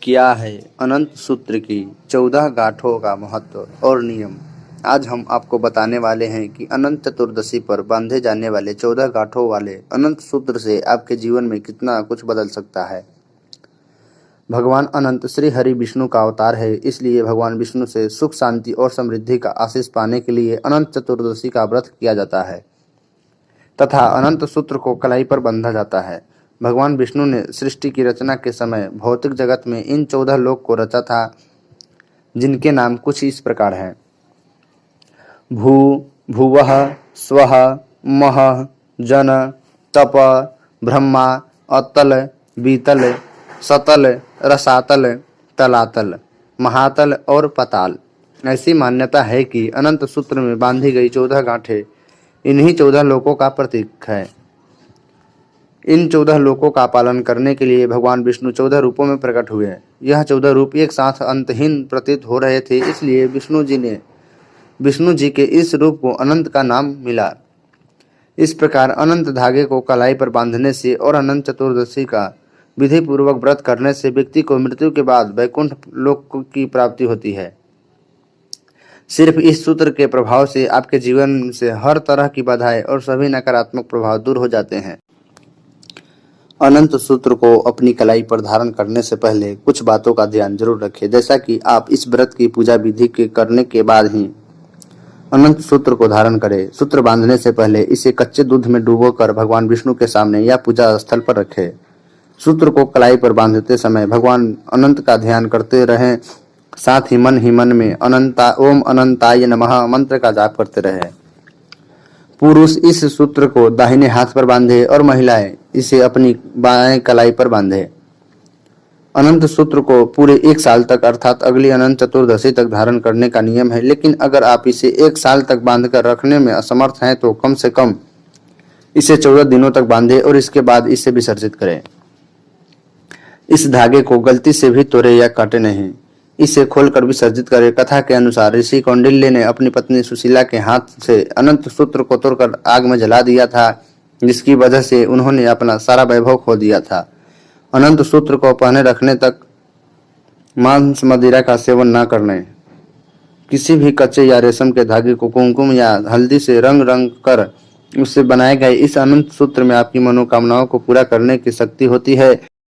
क्या है अनंत सूत्र की 14 गांठों का महत्व और नियम। आज हम आपको बताने वाले हैं कि अनंत चतुर्दशी पर बांधे जाने वाले 14 गांठों वाले अनंत सूत्र से आपके जीवन में कितना कुछ बदल सकता है। भगवान अनंत श्री हरि विष्णु का अवतार है, इसलिए भगवान विष्णु से सुख शांति और समृद्धि का आशीष पाने के लिए अनंत चतुर्दशी का व्रत किया जाता है तथा अनंत सूत्र को कलाई पर बांधा जाता है। भगवान विष्णु ने सृष्टि की रचना के समय भौतिक जगत में इन 14 लोक को रचा था, जिनके नाम कुछ इस प्रकार हैं। भू, भुवः, स्वः, महः, जन, तप, ब्रह्मा, अतल, बीतल, सतल, रसातल, तलातल, महातल और पताल। ऐसी मान्यता है कि अनंत सूत्र में बांधी गई 14 गांठें इन्हीं 14 लोकों का प्रतीक है। इन 14 लोकों का पालन करने के लिए भगवान विष्णु 14 रूपों में प्रकट हुए। यह 14 रूप एक साथ अंतहीन प्रतीत हो रहे थे, इसलिए विष्णु जी के इस रूप को अनंत का नाम मिला। इस प्रकार अनंत धागे को कलाई पर बांधने से और अनंत चतुर्दशी का विधि पूर्वक व्रत करने से व्यक्ति को मृत्यु के बाद वैकुंठ लोक की प्राप्ति होती है। सिर्फ इस सूत्र के प्रभाव से आपके जीवन से हर तरह की बाधाएं और सभी नकारात्मक प्रभाव दूर हो जाते हैं। अनंत सूत्र को अपनी कलाई पर धारण करने से पहले कुछ बातों का ध्यान जरूर रखें, जैसा कि आप इस व्रत की पूजा विधि के करने के बाद ही अनंत सूत्र को धारण करें। सूत्र बांधने से पहले इसे कच्चे दूध में डुबोकर भगवान विष्णु के सामने या पूजा स्थल पर रखें। सूत्र को कलाई पर बांधते समय भगवान अनंत का ध्यान करते रहें, साथ ही मन में ओम अनंताय नमः मंत्र का जाप करते रहें। पुरुष इस सूत्र को दाहिने हाथ पर बांधे और महिलाएं इसे अपनी बाएं कलाई पर बांधे। अनंत सूत्र को पूरे 1 साल तक अर्थात अगली अनंत चतुर्दशी तक धारण करने का नियम है, लेकिन अगर आप इसे 1 साल तक बांधकर रखने में असमर्थ हैं तो कम से कम इसे 14 दिनों तक बांधे और इसके बाद इसे विसर्जित करें। इस धागे को गलती से भी तोड़े या काटे नहीं, इसे खोलकर विसर्जित करें। कथा के अनुसार ऋषि कौंडिल्य ने अपनी पत्नी सुशीला के हाथ से अनंत सूत्र को तोड़कर आग में जला दिया था, जिसकी वजह से उन्होंने अपना सारा वैभव खो दिया था। अनंत सूत्र को पहने रखने तक मांस मदिरा का सेवन न करने, किसी भी कच्चे या रेशम के धागे को कुमकुम या हल्दी से रंग कर उससे बनाए गए इस अनंत सूत्र में आपकी मनोकामनाओं को पूरा करने की शक्ति होती है।